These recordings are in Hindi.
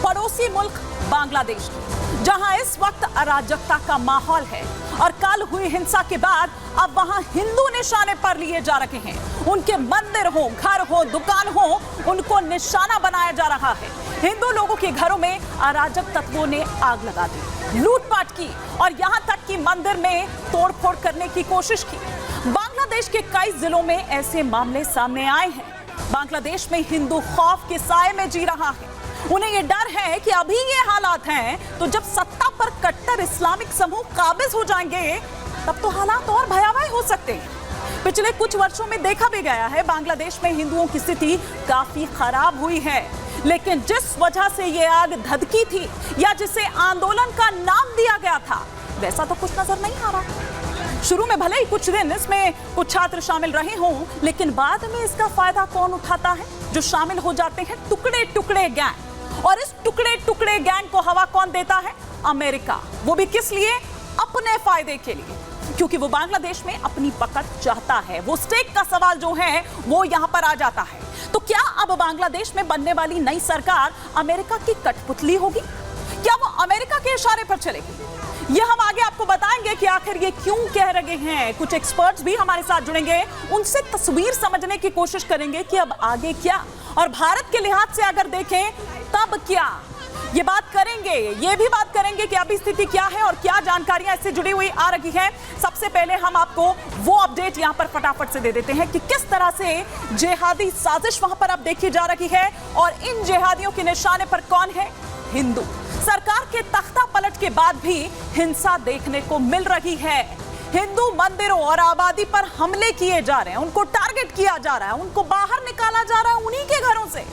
पड़ोसी मुल्क बांग्लादेश की, जहां इस वक्त अराजकता का माहौल है और कल हुई हिंसा के बाद अब वहां हिंदू निशाने पर लिए जा रहे हैं। उनके मंदिर हो, घर हो, दुकान हो, उनको निशाना बनाया जा रहा है। हिंदू लोगों के घरों में अराजक तत्वों ने आग लगा दी, लूटपाट की और यहां तक कि मंदिर में तोड़फोड़ करने की कोशिश की। बांग्लादेश के कई जिलों में ऐसे मामले सामने आए हैं। बांग्लादेश में हिंदू खौफ के साए में जी रहा है। उन्हें यह डर है कि अभी ये हालात हैं तो जब सत्ता पर कट्टर इस्लामिक समूह काबिज हो जाएंगे तब तो हालात और भयावह हो सकते हैं। पिछले कुछ वर्षों में देखा भी गया है बांग्लादेश में हिंदुओं की स्थिति काफी खराब हुई है, लेकिन जिस वजह से ये आग धधकी थी या जिसे आंदोलन का नाम दिया गया था वैसा तो कुछ नजर नहीं आ रहा। शुरू में भले ही कुछ दिन इसमें कुछ छात्र शामिल रहे हों, लेकिन बाद में इसका फायदा कौन उठाता है? जो शामिल हो जाते हैं टुकड़े टुकड़े गैंग। और इस टुकड़े टुकड़े गैंग को हवा कौन देता है? अमेरिका। वो भी किस लिए? अपने फायदे के लिए, क्योंकि वो बांग्लादेश में अपनी पकड़ चाहता है। वो स्टेक का सवाल जो है वो यहां पर आ जाता है। तो क्या अब बांग्लादेश में बनने वाली नई सरकार अमेरिका की कठपुतली होगी? क्या वो अमेरिका के इशारे पर चलेगी? ये हम आगे आपको बताएंगे कि आखिर ये क्यों कह रहे हैं। कुछ एक्सपर्ट्स भी हमारे साथ जुड़ेंगे, उनसे तस्वीर समझने की कोशिश करेंगे कि अब आगे क्या, और भारत के लिहाज से अगर देखें तब क्या। ये बात करेंगे, ये भी बात करेंगे कि अभी स्थिति क्या है और क्या जानकारियां इससे जुड़ी हुई आ रही है। सबसे पहले हम आपको वो अपडेट यहां पर फटाफट से दे देते हैं कि किस तरह से जिहादी साजिश वहां पर अब देखी जा रही है और इन जिहादियों के निशाने पर कौन है? हिंदू। सरकार के तख्ता पलट के बाद भी हिंसा देखने को मिल रही है। हिंदू मंदिरों और आबादी पर हमले किए जा रहे हैं, उनको टारगेट किया जा रहा है, उनको बाहर निकाला जा रहा है उन्हीं के घरों से।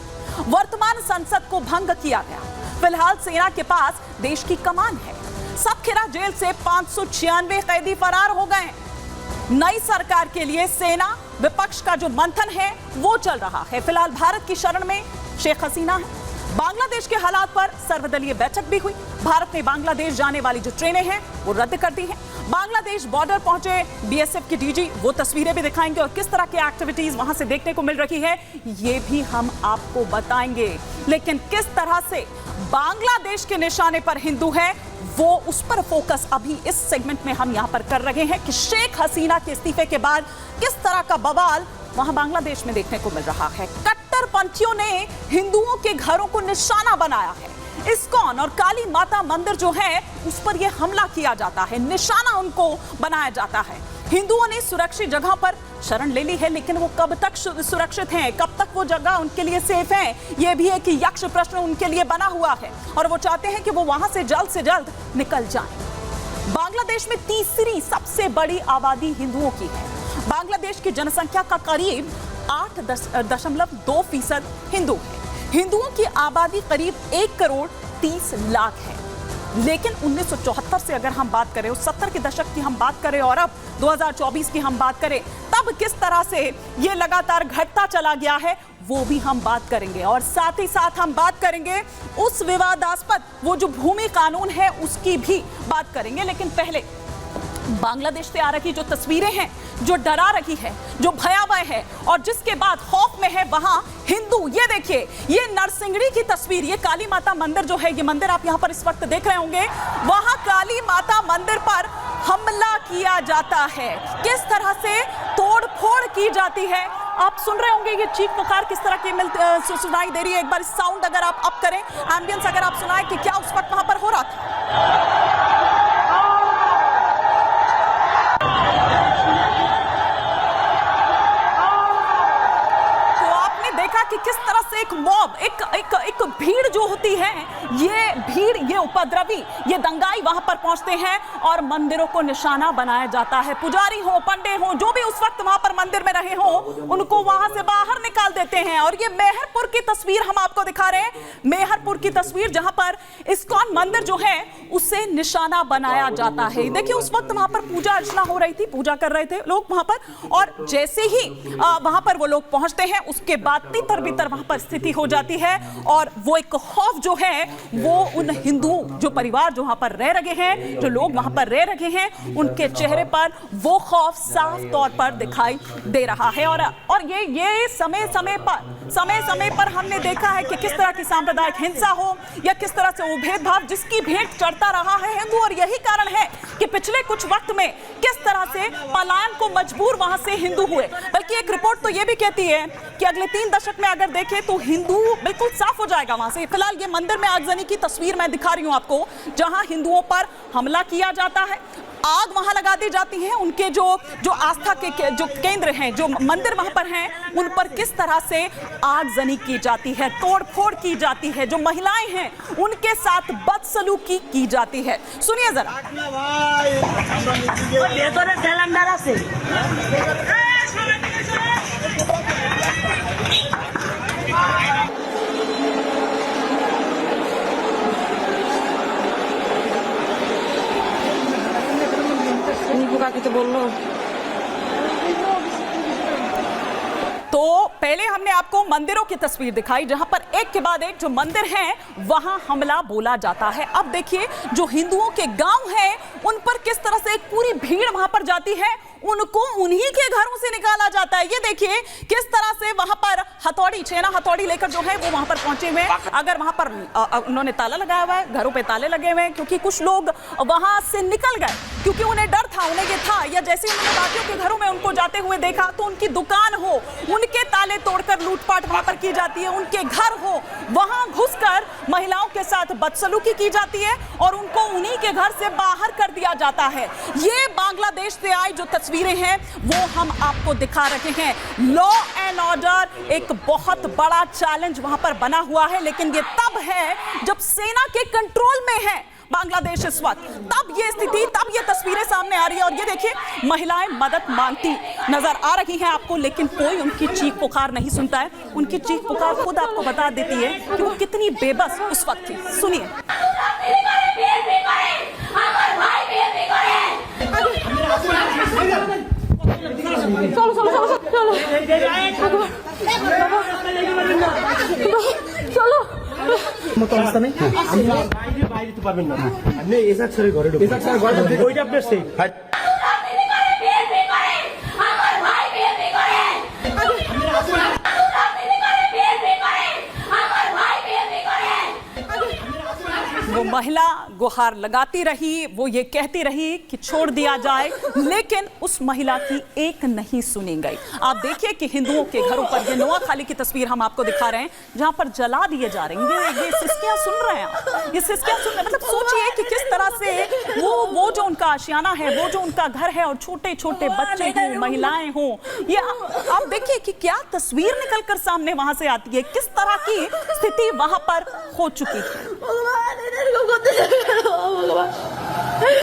वर्तमान संसद को भंग किया गया। फिलहाल सेना के पास देश की कमान है। सबखिरा जेल से 596 कैदी फरार हो गए। नई सरकार के लिए सेना विपक्ष का जो मंथन है वो चल रहा है। फिलहाल भारत की शरण में शेख हसीना है। बांग्लादेश के हालात पर सर्वदलीय बैठक भी हुई। भारत ने बांग्लादेश जाने वाली जो ट्रेनें हैं वो रद्द कर दी हैं। बांग्लादेश बॉर्डर पहुंचे बीएसएफ के डीजी, वो तस्वीरें भी दिखाएंगे और किस तरह की एक्टिविटीज वहां से देखने को मिल रही है ये भी हम आपको बताएंगे। लेकिन किस तरह से बांग्लादेश के निशाने पर हिंदू है वो उस पर फोकस अभी इस सेगमेंट में हम यहां पर कर रहे हैं कि शेख हसीना के इस्तीफे के बाद किस तरह का बवाल वहां बांग्लादेश में देखने को मिल रहा है। कट्टरपंथियों ने हिंदुओं के घरों को निशाना बनाया है। इस्कॉन और काली माता मंदिर जो है उस पर यह हमला किया जाता है, निशाना उनको बनाया जाता है। हिंदुओं ने सुरक्षित जगह पर शरण ले ली है, लेकिन वो कब तक सुरक्षित हैं, कब तक वो जगह उनके लिए सेफ है, ये भी एक यक्ष प्रश्न उनके लिए बना हुआ है और वो चाहते हैं कि वो वहां से जल्द निकल जाएं। बांग्लादेश में तीसरी सबसे बड़ी आबादी हिंदुओं की है। बांग्लादेश की जनसंख्या का करीब 8.2% हिंदू है। हिंदुओं की आबादी करीब 1 करोड़ 30 लाख है। लेकिन 1974 से अगर हम बात करें, 70 के दशक की हम बात करें और अब 2024 की हम बात करें, तब किस तरह से ये लगातार घटता चला गया है वो भी हम बात करेंगे। और साथ ही साथ हम बात करेंगे उस विवादास्पद वो जो भूमि कानून है उसकी भी बात करेंगे। लेकिन पहले बांग्लादेश से आ रही जो तस्वीरें हैं, जो डरा रही है, जो भयावह है और जिसके बाद खौफ में है वहां हिंदू। ये देखिए, ये नरसिंगड़ी की तस्वीर, ये काली माता मंदिर जो है, ये मंदिर आप यहां पर इस वक्त देख रहे होंगे, वहां काली माता मंदिर पर हमला किया जाता है। किस तरह से तोड़फोड़ की जाती है आप सुन रहे होंगे। ये चीख पुकार किस तरह की सुनाई दे रही है। एक बार साउंड अगर आप अप करें, एम्बियंस अगर आप सुनाएं कि क्या उस वक्त वहां पर हो रहा था। कि किस तरह से एक मॉब, एक भीड़ जो होती है, ये भीड़, ये उपद्रवी, ये दंगाई वहां पर पहुंचते हैं और मंदिरों को निशाना बनाया जाता है। पुजारी हो, पंडे हो, जो भी उस वक्त वहां पर मंदिर में रहे हो, उनको वहां से बाहर निकाल देते हैं। और ये मेहरपुर की तस्वीर हम आपको दिखा रहे हैं, मेहरपुर की तस्वीर जहां पर इस्कॉन मंदिर जो है उसे निशाना बनाया जाता है। देखिए, उस वक्त वहां पर पूजा अर्चना हो रही थी, पूजा कर रहे थे लोग वहां पर, और जैसे ही वहां पर वो लोग पहुंचते हैं उसके बाद भीतर वहां पर स्थिति हो जाती है और वो एक खौफ जो है वो उन हिंदुओं, जो परिवार जो वहां पर रह रहे हैं, जो लोग वहां पर रह रहे हैं, उनके चेहरे पर वो खौफ साफ तौर पर दिखाई दे रहा है। और ये समय समय पर समय समय पर हमने देखा है कि किस तरह की सांप्रदायिक हिंसा हो या किस तरह से वो भेदभाव जिसकी भेंट चढ़ता रहा है हिंदू, और यही कारण है कि पिछले कुछ वक्त में किस तरह से पलायन को मजबूर वहां से हिंदू हुए। बल्कि एक रिपोर्ट तो ये भी कहती है कि अगले 3 दशक में अगर देखें तो हिंदू बिल्कुल साफ हो जाएगा वहां से। फिलहाल ये मंदिर में आगजनी की तस्वीर मैं दिखा रही हूं आपको, जहां हिंदुओं पर हमला किया जाता है, आग वहां लगा दी जाती है, उनके जो आस्था के जो केंद्र हैं, जो मंदिर वहां पर हैं, उन पर किस तरह से आगजनी की जाती है, तोड़फोड़ की जाती है, जो महिलाएं हैं उनके साथ बदसलूकी की जाती है। सुनिए जरा। तो बोल लो। तो पहले हमने आपको मंदिरों की तस्वीर दिखाई जहां पर एक के बाद एक जो मंदिर हैं वहां हमला बोला जाता है। अब देखिए जो हिंदुओं के गांव हैं उन पर किस तरह से एक पूरी भीड़ वहां पर जाती है, उनको उन्हीं के घरों से निकाला जाता है। ये देखिए किस तरह से वहां पर हथौड़ी, छेना हथौड़ी लेकर जो है वो वहां पर पहुंचे हुए हैं। अगर वहां पर उन्होंने ताला लगाया हुआ है, घरों पे ताले लगे हुए हैं, क्योंकि कुछ लोग वहां से निकल गए क्योंकि उन्हें डर था, उन्हें ये था, या जैसे उन्होंने बाकियों के घरों में उनको जाते हुए देखा तो उनकी दुकान हो उनके ताले तोड़कर लूटपाट वहां पर की जाती है, उनके घर हो वहां घुसकर महिलाओं के साथ बदसलूकी की जाती है और उनको उन्हीं के घर से बाहर कर दिया जाता है। ये बांग्लादेश से आई जो तस्वीरें हैं वो हम आपको दिखा रहे हैं। लॉ एंड ऑर्डर एक बहुत बड़ा चैलेंज वहां पर बना हुआ है, लेकिन ये तब है जब सेना के कंट्रोल में है बांग्लादेश इस वक्त, तब ये स्थिति, तब ये तस्वीरें सामने आ रही है। और ये देखिए महिलाएं मदद मांगती नजर आ रही हैं आपको, लेकिन कोई उनकी चीख पुकार नहीं सुनता है। उनकी चीख पुकार खुद आपको बता देती है कि वो कितनी बेबस उस वक्त थी। सुनिए। चलो चलो चलो चलो चलो মতো অবস্থা নেই, বাইরে বাইরে তো পারবেন না, আপনি এসাক ছেড়ে ঘরে ঢুকুন, এসাক ছেড়ে ঘরে ঢুকুন, ওইটা আপনার সেফ। वो महिला गुहार लगाती रही, वो ये कहती रही कि छोड़ दिया जाए, लेकिन उस महिला की एक नहीं सुनी गई। आप देखिए कि हिंदुओं के घरों पर ये नोआखाली की तस्वीर हम आपको दिखा रहे हैं जहां पर जला दिए जा रहे हैं। ये सिस्कियां सुन रहे हैं आप, ये सिस्कियां सुन रहे हैं, मतलब सोचिए कि किस तरह से वो जो उनका आशियाना है, वो जो उनका घर है और छोटे छोटे बच्चे हों, महिलाएं हों, ये आप देखिए कि क्या तस्वीर निकल कर सामने वहां से आती है, किस तरह की स्थिति वहां पर हो चुकी है।